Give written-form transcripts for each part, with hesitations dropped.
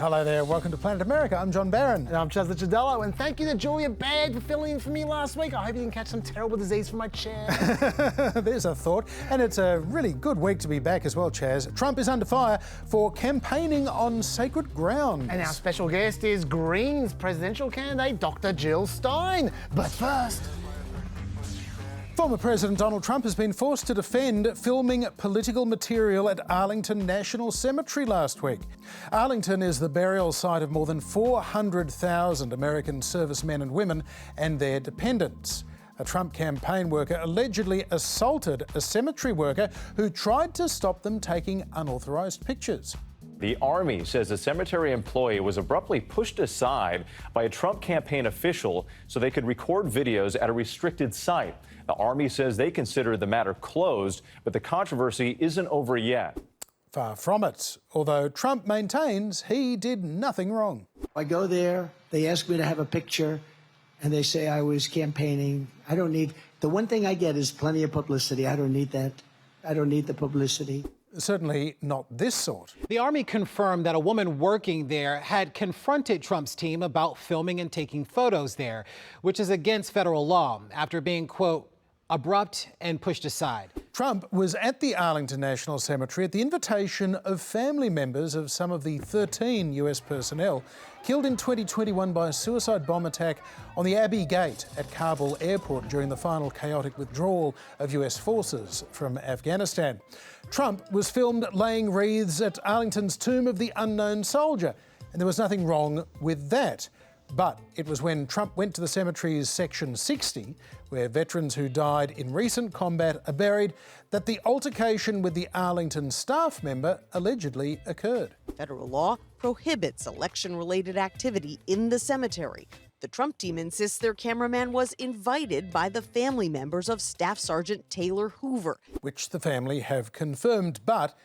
Hello there, welcome to Planet America. I'm John Barron. And I'm Licciardello, and thank you to Julia Baird for filling in for me last week. I hope you didn't catch some terrible disease from my chair. There's a thought. And it's a really good week to be back as well, Chaz. Trump is under fire for campaigning on sacred ground. And our special guest is Greens presidential candidate, Dr Jill Stein. But first... Former President Donald Trump has been forced to defend filming political material at Arlington National Cemetery last week. Arlington is the burial site of more than 400,000 American servicemen and women and their dependents. A Trump campaign worker allegedly assaulted a cemetery worker who tried to stop them taking unauthorized pictures. The Army says a cemetery employee was abruptly pushed aside by a Trump campaign official so they could record videos at a restricted site. The Army says they consider the matter closed, but the controversy isn't over yet. Far from it, although Trump maintains he did nothing wrong. I go there, they ask me to have a picture, and they say I was campaigning. I don't need... The one thing I get is plenty of publicity. I don't need that. I don't need the publicity. Certainly not this sort. The Army confirmed that a woman working there had confronted Trump's team about filming and taking photos there, which is against federal law, after being, quote, abrupt and pushed aside. Trump was at the Arlington National Cemetery at the invitation of family members of some of the 13 US personnel killed in 2021 by a suicide bomb attack on the Abbey Gate at Kabul airport during the final chaotic withdrawal of US forces from Afghanistan. Trump was filmed laying wreaths at Arlington's Tomb of the Unknown Soldier, and there was nothing wrong with that. But it was when Trump went to the cemetery's Section 60, where veterans who died in recent combat are buried, that the altercation with the Arlington staff member allegedly occurred. Federal law prohibits election-related activity in the cemetery. The Trump team insists their cameraman was invited by the family members of Staff Sergeant Taylor Hoover. Which the family have confirmed, but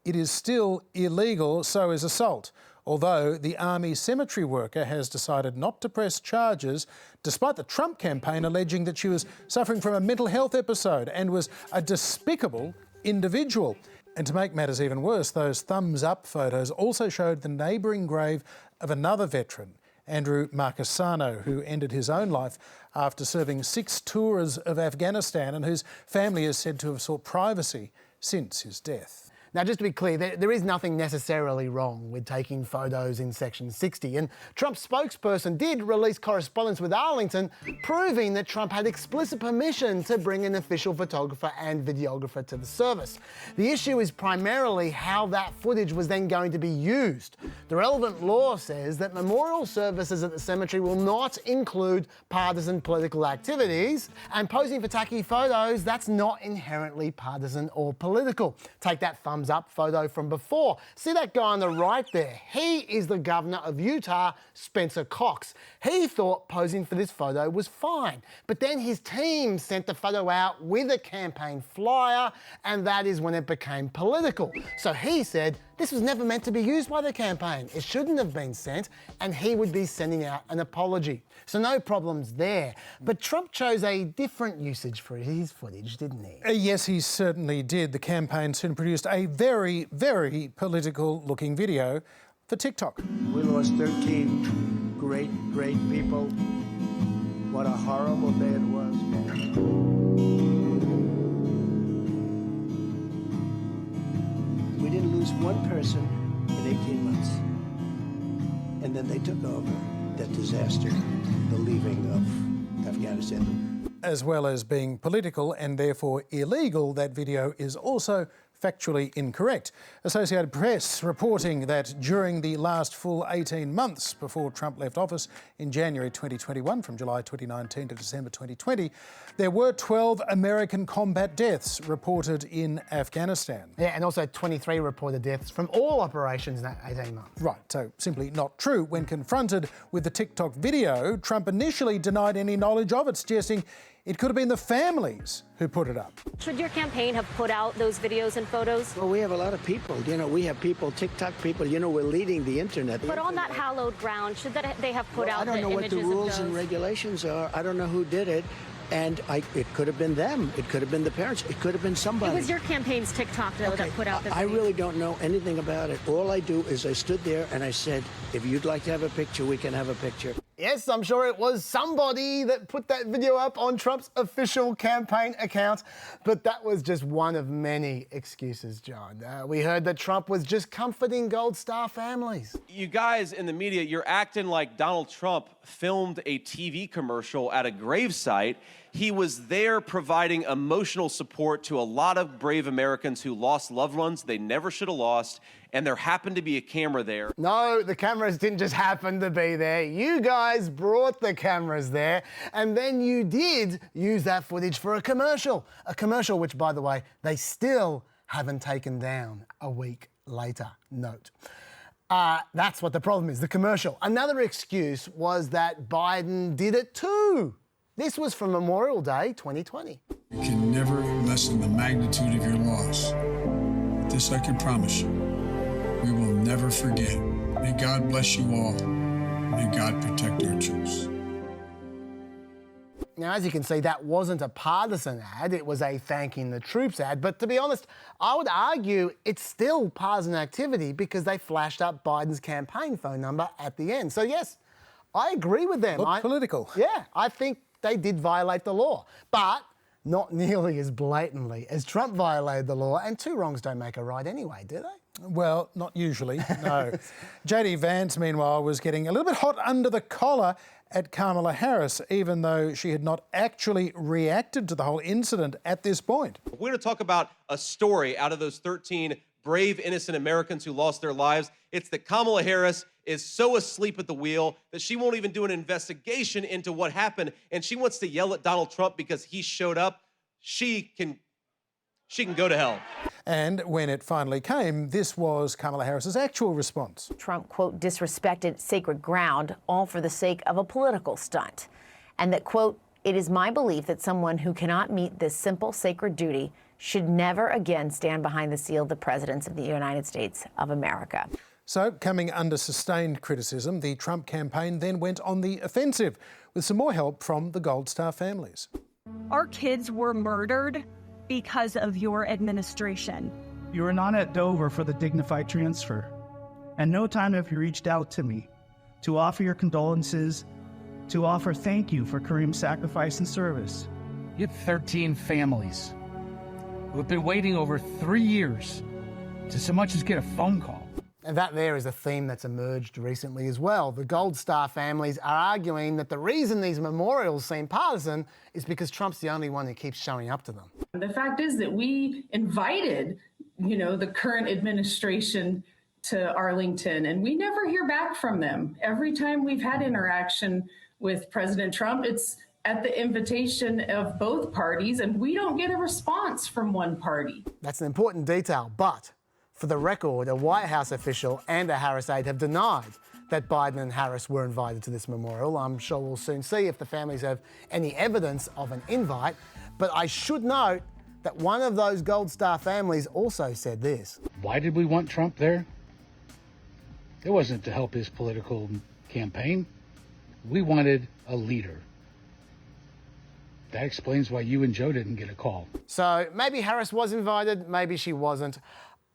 it is still illegal, so is assault. Although the Army cemetery worker has decided not to press charges, despite the Trump campaign alleging that she was suffering from a mental health episode and was a despicable individual. And to make matters even worse, those thumbs-up photos also showed the neighbouring grave of another veteran, Andrew Marcassano, who ended his own life after serving 6 tours of Afghanistan and whose family is said to have sought privacy since his death. Now, just to be clear, there is nothing necessarily wrong with taking photos in Section 60, and Trump's spokesperson did release correspondence with Arlington proving that Trump had explicit permission to bring an official photographer and videographer to the service. The issue is primarily how that footage was then going to be used. The relevant law says that memorial services at the cemetery will not include partisan political activities, and posing for tacky photos, that's not inherently partisan or political. Take that thumbs up photo from before. See that guy on the right there? He is the governor of Utah, Spencer Cox. He thought posing for this photo was fine, but then his team sent the photo out with a campaign flyer, and that is when it became political. So he said this was never meant to be used by the campaign. It shouldn't have been sent, and he would be sending out an apology. So no problems there. But Trump chose a different usage for his footage, didn't he? Yes, he certainly did. The campaign soon produced a very, very political-looking video for TikTok. We lost 13 great people. What a horrible day it was. We didn't lose one person in 18 months. And then they took over that disaster, the leaving of Afghanistan. As well as being political and therefore illegal, that video is also factually incorrect. Associated Press reporting that during the last full 18 months before Trump left office in January 2021, from July 2019 to December 2020, there were 12 American combat deaths reported in Afghanistan. Yeah, and also 23 reported deaths from all operations in that 18 months. Right, so simply not true. When confronted with the TikTok video, Trump initially denied any knowledge of it, suggesting it could have been the families who put it up. Should your campaign have put out those videos and photos? Well, we have a lot of people. You know, we have people, TikTok people. You know, we're leading the internet. But on that hallowed ground, should they have put out the images of those? I don't know what the rules and regulations are. I don't know who did it. And it could have been them. It could have been the parents. It could have been somebody. It was your campaign's TikTok, though, that put out the I video. really don't know anything about it. All I do is I stood there and I said, if you'd like to have a picture, we can have a picture. Yes, I'm sure it was somebody that put that video up on Trump's official campaign account, but that was just one of many excuses, John. We heard that Trump was just comforting Gold Star families. You guys in the media, you're acting like Donald Trump filmed a TV commercial at a gravesite. He was there providing emotional support to a lot of brave Americans who lost loved ones they never should have lost, and there happened to be a camera there. No, the cameras didn't just happen to be there. You guys brought the cameras there, and then you did use that footage for a commercial. A commercial which, by the way, they still haven't taken down a week later. Note. That's what the problem is, the commercial. Another excuse was that Biden did it too. This was from Memorial Day 2020. You can never lessen the magnitude of your loss. This I can promise you. We will never forget. May God bless you all. May God protect our troops. Now, as you can see, that wasn't a partisan ad, it was a thanking the troops ad. But to be honest, I would argue it's still partisan activity because they flashed up Biden's campaign phone number at the end. So yes, I agree with them. Look political. Yeah, I think they did violate the law, but not nearly as blatantly as Trump violated the law, and two wrongs don't make a right anyway, do they? Well, not usually, no. JD Vance, meanwhile, was getting a little bit hot under the collar at Kamala Harris, even though she had not actually reacted to the whole incident at this point. We're going to talk about a story out of those 13 brave, innocent Americans who lost their lives. It's that Kamala Harris is so asleep at the wheel that she won't even do an investigation into what happened, and she wants to yell at Donald Trump because he showed up. She can go to hell. And when it finally came, this was Kamala Harris's actual response. Trump, quote, disrespected sacred ground, all for the sake of a political stunt. And that, quote, it is my belief that someone who cannot meet this simple sacred duty should never again stand behind the seal of the presidents of the United States of America. So, coming under sustained criticism, the Trump campaign then went on the offensive with some more help from the Gold Star families. Our kids were murdered because of your administration. You were not at Dover for the dignified transfer, and no time have you reached out to me to offer your condolences, to offer thank you for Kareem's sacrifice and service. You have 13 families who have been waiting over 3 years to so much as get a phone call. And that there is a theme that's emerged recently as well. The Gold Star families are arguing that the reason these memorials seem partisan is because Trump's the only one who keeps showing up to them. The fact is that we invited, the current administration to Arlington, and we never hear back from them. Every time we've had interaction with President Trump, it's at the invitation of both parties, and we don't get a response from one party. That's an important detail, but for the record, a White House official and a Harris aide have denied that Biden and Harris were invited to this memorial. I'm sure we'll soon see if the families have any evidence of an invite. But I should note that one of those Gold Star families also said this. Why did we want Trump there? It wasn't to help his political campaign. We wanted a leader. That explains why you and Joe didn't get a call. So maybe Harris was invited, maybe she wasn't.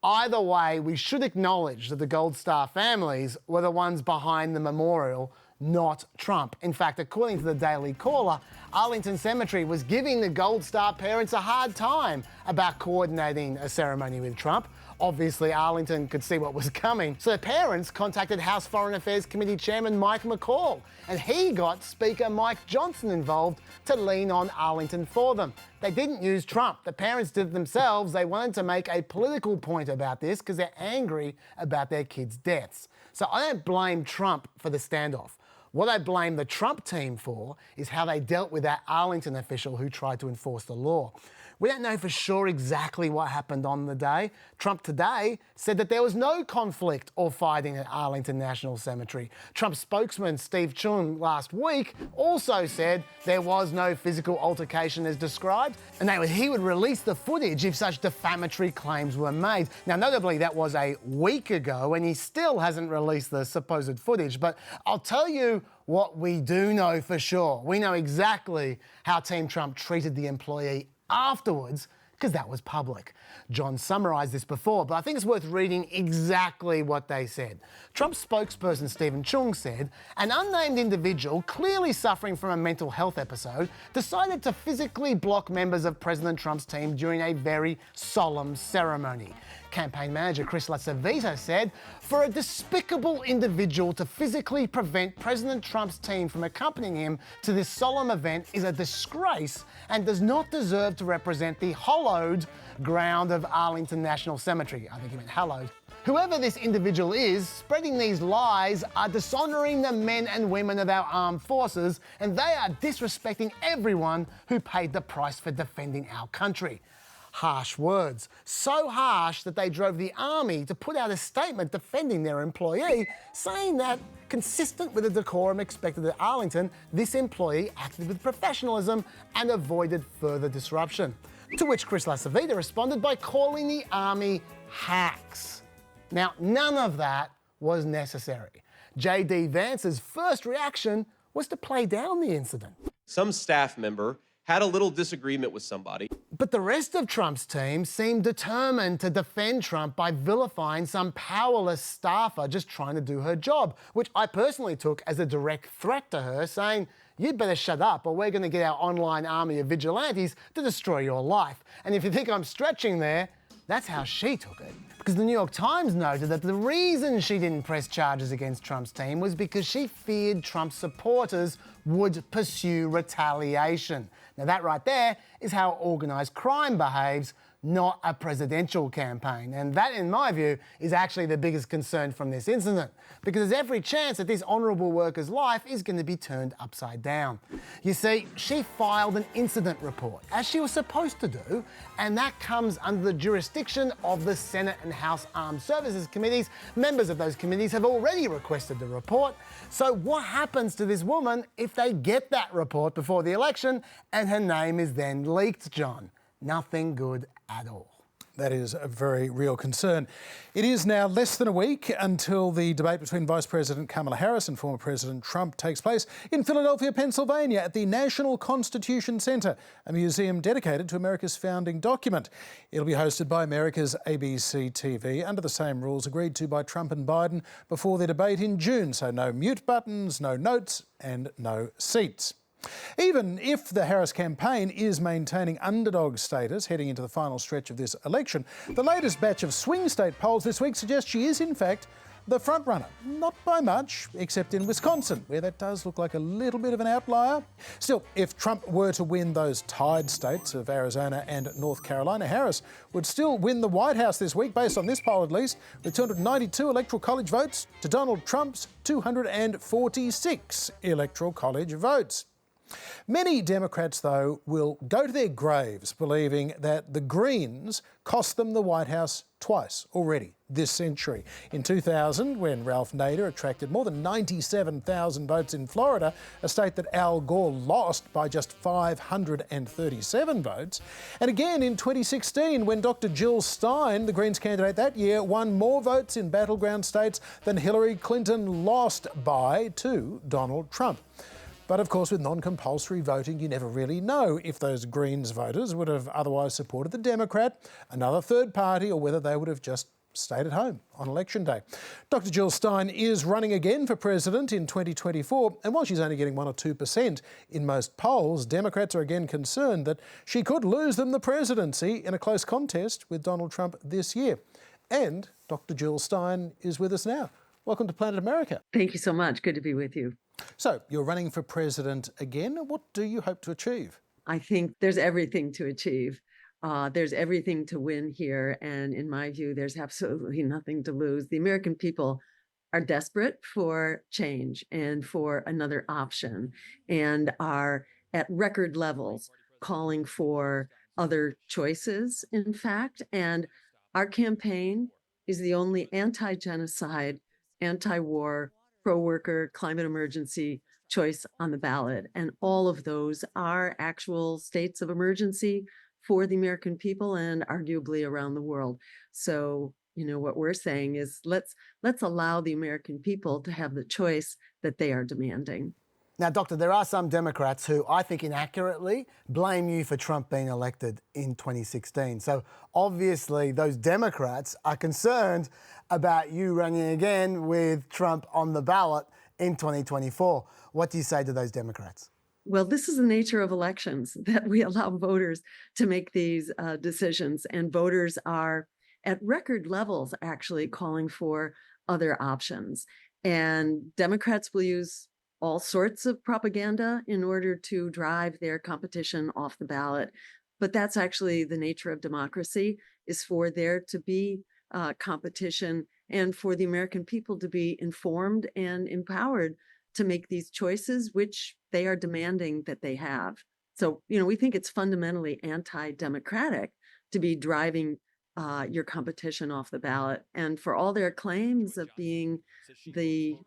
Either way, we should acknowledge that the Gold Star families were the ones behind the memorial, not Trump. In fact, according to the Daily Caller, Arlington Cemetery was giving the Gold Star parents a hard time about coordinating a ceremony with Trump. Obviously, Arlington could see what was coming, so the parents contacted House Foreign Affairs Committee Chairman Mike McCall, and he got Speaker Mike Johnson involved to lean on Arlington for them. They didn't use Trump. The parents did it themselves. They wanted to make a political point about this because they're angry about their kids' deaths. So I don't blame Trump for the standoff. What I blame the Trump team for is how they dealt with that Arlington official who tried to enforce the law. We don't know for sure exactly what happened on the day. Trump today said that there was no conflict or fighting at Arlington National Cemetery. Trump spokesman Steve Cheung last week also said there was no physical altercation as described, and that he would release the footage if such defamatory claims were made. Now, notably, that was a week ago, and he still hasn't released the supposed footage. But I'll tell you what we do know for sure. We know exactly how Team Trump treated the employee afterwards, because that was public. John summarised this before, but I think it's worth reading exactly what they said. Trump spokesperson Stephen Cheung said, an unnamed individual clearly suffering from a mental health episode decided to physically block members of President Trump's team during a very solemn ceremony. Campaign manager LaCivita said, for a despicable individual to physically prevent President Trump's team from accompanying him to this solemn event is a disgrace and does not deserve to represent the hallowed ground of Arlington National Cemetery. I think he meant hallowed. Whoever this individual is, spreading these lies are dishonouring the men and women of our armed forces, and they are disrespecting everyone who paid the price for defending our country. Harsh words. So harsh that they drove the army to put out a statement defending their employee, saying that, consistent with the decorum expected at Arlington, this employee acted with professionalism and avoided further disruption. To which LaCivita responded by calling the army hacks. Now, none of that was necessary. J.D. Vance's first reaction was to play down the incident. Some staff member had a little disagreement with somebody. But the rest of Trump's team seemed determined to defend Trump by vilifying some powerless staffer just trying to do her job, which I personally took as a direct threat to her, saying, you'd better shut up or we're going to get our online army of vigilantes to destroy your life. And if you think I'm stretching there, that's how she took it. Because the New York Times noted that the reason she didn't press charges against Trump's team was because she feared Trump's supporters would pursue retaliation. Now that right there is how organised crime behaves, not a presidential campaign. And that, in my view, is actually the biggest concern from this incident, because there's every chance that this honourable worker's life is going to be turned upside down. You see, she filed an incident report, as she was supposed to do, and that comes under the jurisdiction of the Senate and House Armed Services Committees. Members of those committees have already requested the report. So what happens to this woman if they get that report before the election and her name is then leaked, John? Nothing good at all. That is a very real concern. It is now less than a week until the debate between Vice President Kamala Harris and former President Trump takes place in Philadelphia, Pennsylvania, at the National Constitution Center, a museum dedicated to America's founding document. It'll be hosted by America's ABC TV under the same rules agreed to by Trump and Biden before their debate in June. So no mute buttons, no notes, and no seats. Even if the Harris campaign is maintaining underdog status heading into the final stretch of this election, the latest batch of swing state polls this week suggest she is in fact the front-runner. Not by much, except in Wisconsin, where that does look like a little bit of an outlier. Still, if Trump were to win those tied states of Arizona and North Carolina, Harris would still win the White House this week, based on this poll at least, with 292 Electoral College votes to Donald Trump's 246 Electoral College votes. Many Democrats, though, will go to their graves believing that the Greens cost them the White House twice already this century. In 2000, when Ralph Nader attracted more than 97,000 votes in Florida, a state that Al Gore lost by just 537 votes. And again in 2016, when Dr Jill Stein, the Greens candidate that year, won more votes in battleground states than Hillary Clinton lost by to Donald Trump. But of course, with non-compulsory voting, you never really know if those Greens voters would have otherwise supported the Democrat, another third party, or whether they would have just stayed at home on election day. Dr Jill Stein is running again for president in 2024, and while she's only getting 1 or 2% in most polls, Democrats are again concerned that she could lose them the presidency in a close contest with Donald Trump this year. And Dr Jill Stein is with us now. Welcome to Planet America. Thank you so much. Good to be with you. So, you're running for president again. What do you hope to achieve? I think there's everything to achieve. There's everything to win here. And in my view, there's absolutely nothing to lose. The American people are desperate for change and for another option, and are at record levels calling for other choices, in fact. And our campaign is the only anti-genocide, anti-war, pro-worker, climate emergency choice on the ballot. And all of those are actual states of emergency for the American people and arguably around the world. So, what we're saying is let's allow the American people to have the choice that they are demanding. Now, Doctor, there are some Democrats who I think inaccurately blame you for Trump being elected in 2016. So obviously those Democrats are concerned about you running again with Trump on the ballot in 2024. What do you say to those Democrats? Well, this is the nature of elections, that we allow voters to make these decisions, and voters are at record levels actually calling for other options. And Democrats will use all sorts of propaganda in order to drive their competition off the ballot. But that's actually the nature of democracy, is for there to be competition and for the American people to be informed and empowered to make these choices, which they are demanding that they have. So, we think it's fundamentally anti-democratic to be driving your competition off the ballot. And for all their claims of being the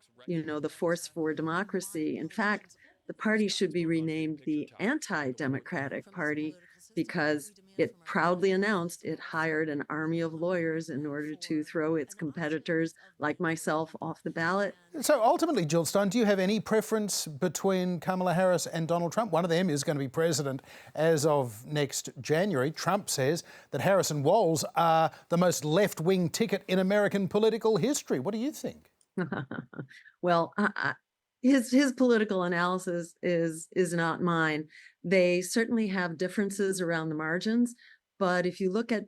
force for democracy, in fact, the party should be renamed the Anti-Democratic Party, because it proudly announced it hired an army of lawyers in order to throw its competitors like myself off the ballot. So ultimately, Jill Stein, do you have any preference between Kamala Harris and Donald Trump? One of them is going to be president as of next January. Trump says that Harris and Walz are the most left-wing ticket in American political history. What do you think? Well, his political analysis is not mine. They certainly have differences around the margins, but if you look at,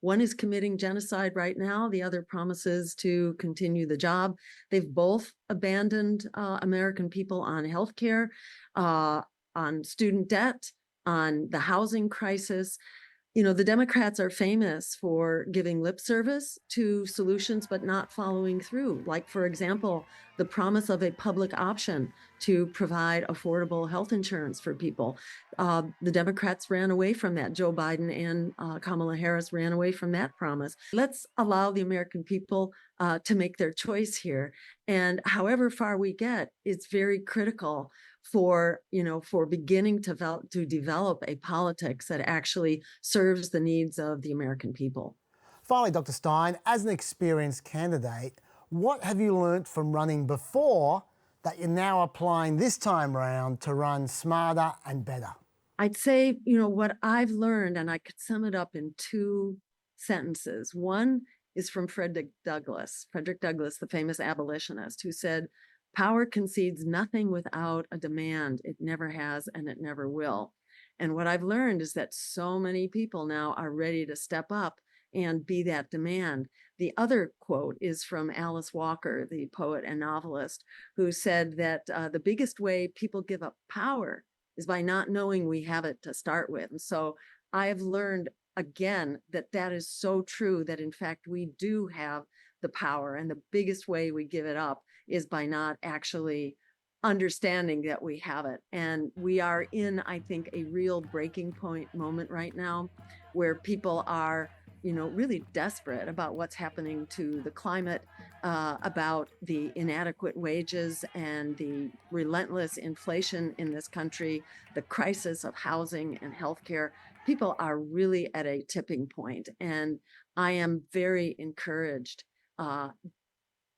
one is committing genocide right now, the other promises to continue the job. They've both abandoned American people on healthcare, on student debt, on the housing crisis. The Democrats are famous for giving lip service to solutions, but not following through. Like, for example, the promise of a public option to provide affordable health insurance for people. The Democrats ran away from that. Joe Biden and Kamala Harris ran away from that promise. Let's allow the American people to make their choice here. And however far we get, it's very critical for beginning to develop a politics that actually serves the needs of the American people. Finally, Dr. Stein, as an experienced candidate, what have you learnt from running before that you're now applying this time round to run smarter and better? I'd say, what I've learned, and I could sum it up in 2 sentences. One is from Frederick Douglass, the famous abolitionist, who said, "Power concedes nothing without a demand. It never has and it never will." And what I've learned is that so many people now are ready to step up and be that demand. The other quote is from Alice Walker, the poet and novelist, who said that the biggest way people give up power is by not knowing we have it to start with. And so I have learned again that is so true, that in fact we do have the power, and the biggest way we give it up is by not actually understanding that we have it. And we are in, I think, a real breaking point moment right now, where people are really desperate about what's happening to the climate, about the inadequate wages and the relentless inflation in this country, the crisis of housing and healthcare. People are really at a tipping point, and I am very encouraged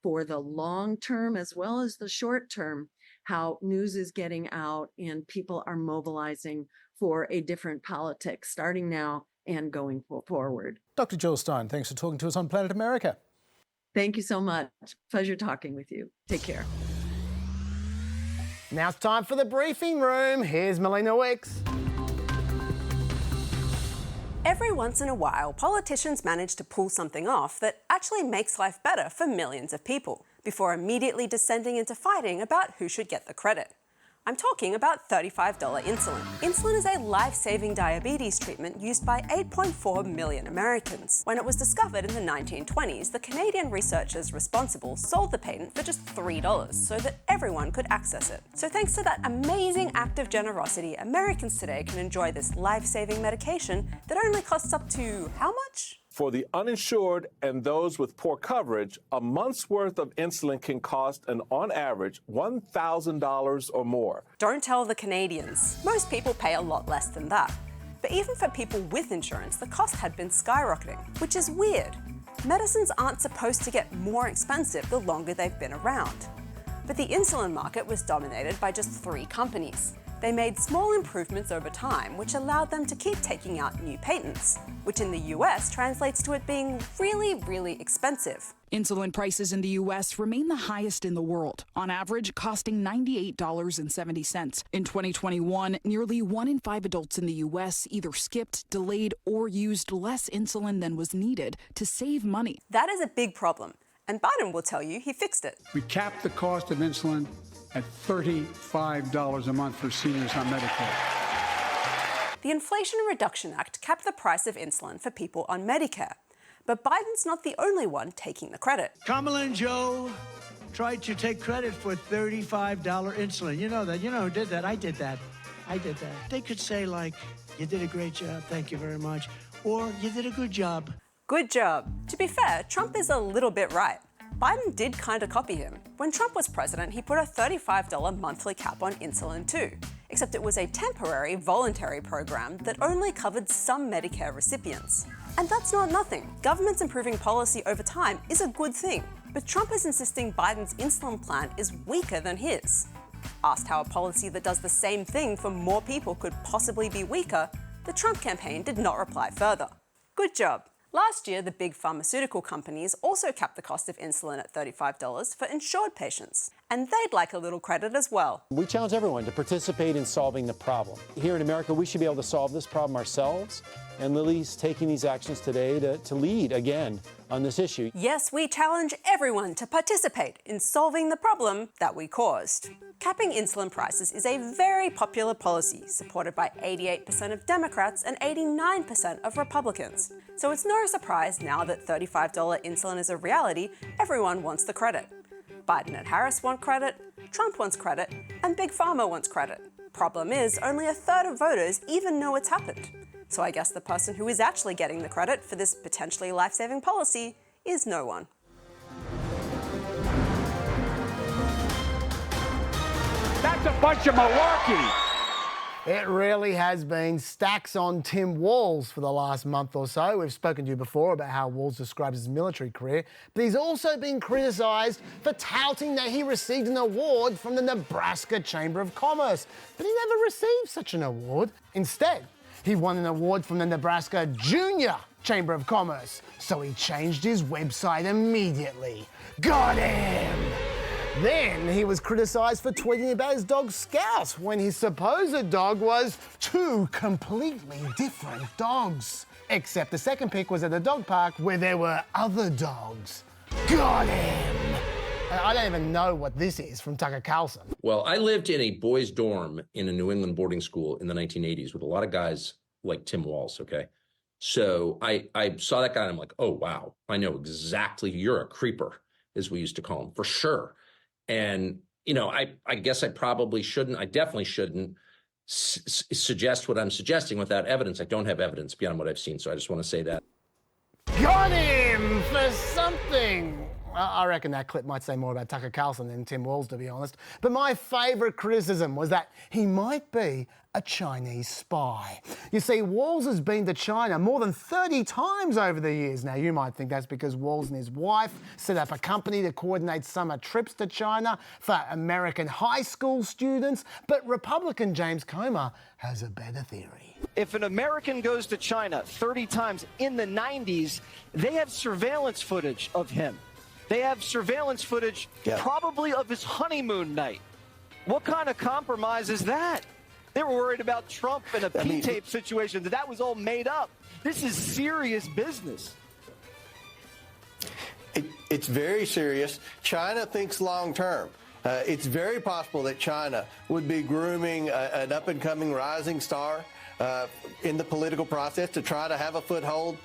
for the long term as well as the short term, how news is getting out and people are mobilizing for a different politics starting now and going forward. Dr. Jill Stein, thanks for talking to us on Planet America. Thank you so much. Pleasure talking with you. Take care. Now it's time for the briefing room. Here's Melina Wicks. Every once in a while, politicians manage to pull something off that actually makes life better for millions of people, before immediately descending into fighting about who should get the credit. I'm talking about $35 insulin. Insulin is a life-saving diabetes treatment used by 8.4 million Americans. When it was discovered in the 1920s, the Canadian researchers responsible sold the patent for just $3 so that everyone could access it. So thanks to that amazing act of generosity, Americans today can enjoy this life-saving medication that only costs up to how much? For the uninsured and those with poor coverage, a month's worth of insulin can cost on average, $1,000 or more. Don't tell the Canadians. Most people pay a lot less than that. But even for people with insurance, the cost had been skyrocketing, which is weird. Medicines aren't supposed to get more expensive the longer they've been around. But the insulin market was dominated by just 3 companies. They made small improvements over time, which allowed them to keep taking out new patents, which in the US translates to it being really, really expensive. Insulin prices in the U.S. remain the highest in the world, on average costing $98.70. In 2021, nearly 1 in 5 adults in the U.S. either skipped, delayed, or used less insulin than was needed to save money. That is a big problem, and Biden will tell you he fixed it. We capped the cost of insulin at $35 a month for seniors on Medicare. The Inflation Reduction Act capped the price of insulin for people on Medicare. But Biden's not the only one taking the credit. Kamala and Joe tried to take credit for $35 insulin. You know that. You know who did that. I did that. They could say, like, you did a great job, thank you very much, or you did a good job. Good job. To be fair, Trump is a little bit right. Biden did kind of copy him. When Trump was president, he put a $35 monthly cap on insulin too, except it was a temporary, voluntary program that only covered some Medicare recipients. And that's not nothing. Government's improving policy over time is a good thing, but Trump is insisting Biden's insulin plan is weaker than his. Asked how a policy that does the same thing for more people could possibly be weaker, the Trump campaign did not reply further. Good job. Last year, the big pharmaceutical companies also capped the cost of insulin at $35 for insured patients, and they'd like a little credit as well. We challenge everyone to participate in solving the problem. Here in America, we should be able to solve this problem ourselves, and Lily's taking these actions today to lead again on this issue. Yes, we challenge everyone to participate in solving the problem that we caused. Capping insulin prices is a very popular policy supported by 88% of Democrats and 89% of Republicans. So it's no surprise now that $35 insulin is a reality, everyone wants the credit. Biden and Harris want credit, Trump wants credit, and Big Pharma wants credit. Problem is, only a third of voters even know it's happened. So I guess the person who is actually getting the credit for this potentially life-saving policy is no one. That's a bunch of malarkey. It really has been stacks on Tim Walz for the last month or so. We've spoken to you before about how Walz describes his military career, but he's also been criticised for touting that he received an award from the Nebraska Chamber of Commerce. But he never received such an award. Instead, he won an award from the Nebraska Junior Chamber of Commerce, so he changed his website immediately. Got him! Then he was criticised for tweeting about his dog Scout when his supposed dog was 2 completely different dogs. Except the second pic was at a dog park where there were other dogs. Got him! And I don't even know what this is from Tucker Carlson. Well, I lived in a boys' dorm in a New England boarding school in the 1980s with a lot of guys like Tim Walz, okay? So I saw that guy and I'm like, oh, wow, I know exactly, you're a creeper, as we used to call him, for sure. And, you know, I guess I probably shouldn't, I definitely shouldn't suggest what I'm suggesting without evidence. I don't have evidence beyond what I've seen, so I just want to say that. Got him for something. I reckon that clip might say more about Tucker Carlson than Tim Walz, to be honest. But my favourite criticism was that he might be a Chinese spy. You see, Walz has been to China more than 30 times over the years. Now, you might think that's because Walz and his wife set up a company to coordinate summer trips to China for American high school students, but Republican James Comer has a better theory. If an American goes to China 30 times in the 90s, they have surveillance footage of him. They have surveillance footage probably of his honeymoon night. What kind of compromise is that? They were worried about Trump and a P-tape situation. That was all made up. This is serious business. It's very serious. China thinks long term. It's very possible that China would be grooming an up-and-coming rising star in the political process to try to have a foothold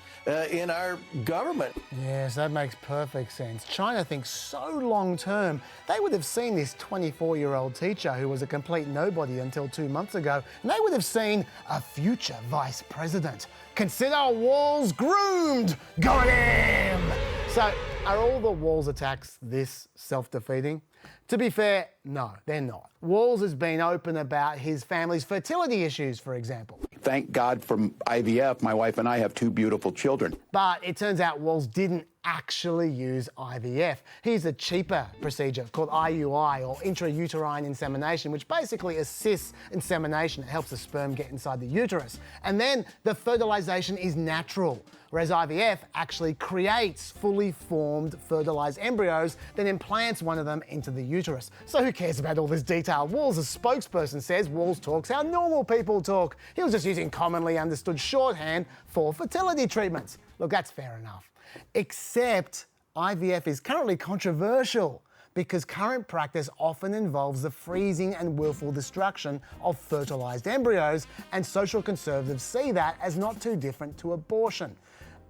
in our government. Yes, that makes perfect sense. China thinks so long-term. They would have seen this 24-year-old teacher who was a complete nobody until 2 months ago, and they would have seen a future vice president. Consider Walz groomed! Got him! So, are all the Walz attacks this self-defeating? To be fair, no, they're not. Walz has been open about his family's fertility issues, for example. Thank God for IVF. My wife and I have 2 beautiful children. But it turns out Walz didn't actually use IVF. He used a cheaper procedure called IUI, or intrauterine insemination, which basically assists insemination. It helps the sperm get inside the uterus. And then the fertilization is natural, whereas IVF actually creates fully formed fertilized embryos, then implants one of them into the uterus. So who cares about all this detail? Walz's spokesperson says Walz talks how normal people talk. He was just using commonly understood shorthand for fertility treatments. Look, that's fair enough. Except IVF is currently controversial because current practice often involves the freezing and willful destruction of fertilized embryos, and social conservatives see that as not too different to abortion.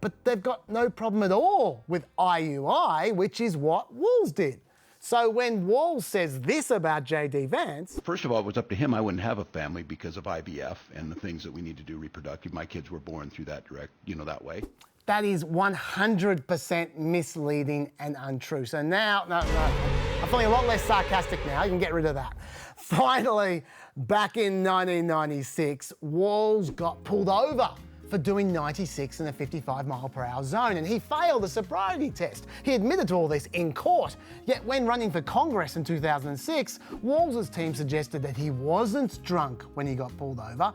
But they've got no problem at all with IUI, which is what Walz did. So when Walz says this about J.D. Vance... First of all, it was up to him. I wouldn't have a family because of IVF and the things that we need to do reproductive. My kids were born through that that way. That is 100% misleading and untrue. So now, no, I'm feeling a lot less sarcastic now. You can get rid of that. Finally, back in 1996, Walz got pulled over for doing 96 in a 55-mile-per-hour zone, and he failed the sobriety test. He admitted to all this in court. Yet when running for Congress in 2006, Walz's team suggested that he wasn't drunk when he got pulled over.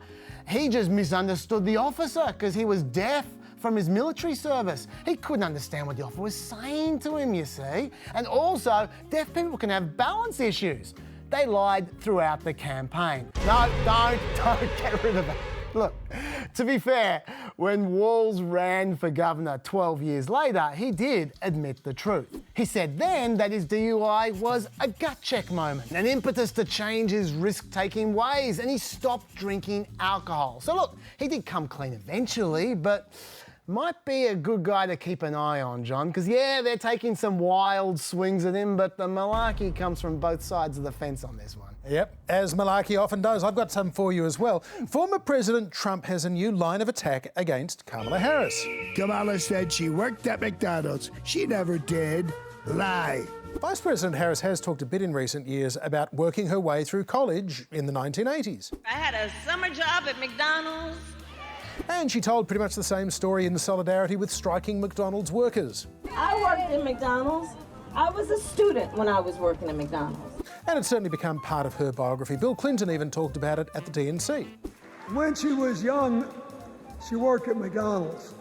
He just misunderstood the officer because he was deaf from his military service. He couldn't understand what the officer was saying to him, you see. And also, deaf people can have balance issues. They lied throughout the campaign. No, don't get rid of it. Look, to be fair, when Walz ran for governor 12 years later, he did admit the truth. He said then that his DUI was a gut check moment, an impetus to change his risk-taking ways, and he stopped drinking alcohol. So look, he did come clean eventually, but might be a good guy to keep an eye on, John, because yeah, they're taking some wild swings at him, but the malarkey comes from both sides of the fence on this one. Yep, as malarkey often does. I've got some for you as well. Former President Trump has a new line of attack against Kamala Harris. Kamala said she worked at McDonald's. She never did. Lie. Vice President Harris has talked a bit in recent years about working her way through college in the 1980s. I had a summer job at McDonald's. And she told pretty much the same story in solidarity with striking McDonald's workers. I worked at McDonald's. I was a student when I was working at McDonald's. And it's certainly become part of her biography. Bill Clinton even talked about it at the DNC. When she was young, she worked at McDonald's.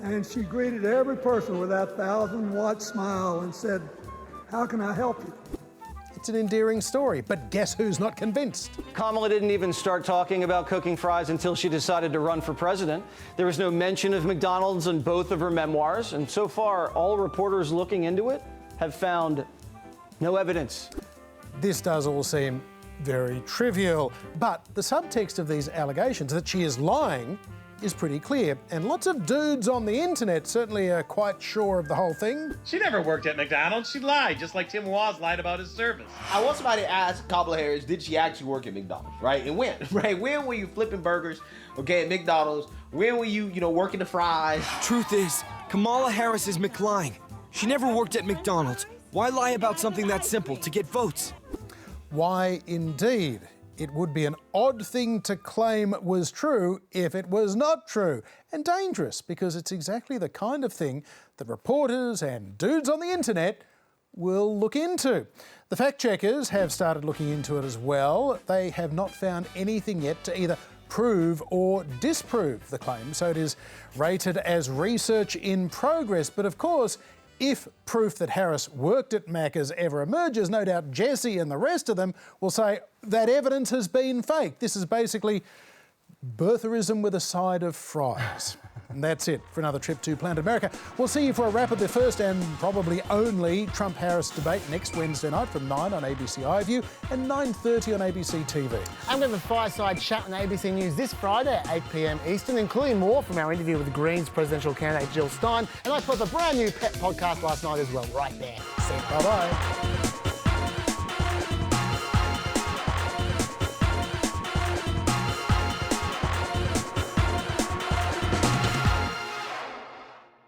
And she greeted every person with that 1,000-watt smile and said, "How can I help you?" It's an endearing story, but guess who's not convinced? Kamala didn't even start talking about cooking fries until she decided to run for president. There was no mention of McDonald's in both of her memoirs, and so far, all reporters looking into it have found no evidence. This does all seem very trivial, but the subtext of these allegations that she is lying is pretty clear, and lots of dudes on the internet certainly are quite sure of the whole thing. She never worked at McDonald's. She lied, just like Tim Walz lied about his service. I want somebody to ask Kamala Harris, did she actually work at McDonald's, right? And when, right? When were you flipping burgers, okay, at McDonald's? When were you, working the fries? Truth is, Kamala Harris is McLying. She never worked at McDonald's. Why lie about something that simple to get votes? Why, indeed. It would be an odd thing to claim was true if it was not true, and dangerous because it's exactly the kind of thing that reporters and dudes on the internet will look into. The fact-checkers have started looking into it as well. They have not found anything yet to either prove or disprove the claim, so it is rated as research in progress. But of course, if proof that Harris worked at Macca's ever emerges, no doubt Jesse and the rest of them will say that evidence has been faked. This is basically birtherism with a side of fries. And that's it for another trip to Planet America. We'll see you for a wrap of the first and probably only Trump-Harris debate next Wednesday night from 9 on ABC iView and 9:30 on ABC TV. And we have a fireside chat on ABC News this Friday at 8 p.m. Eastern, including more from our interview with the Greens presidential candidate Jill Stein. And I put the brand new Pet podcast last night as well, right there. See you. Bye-bye.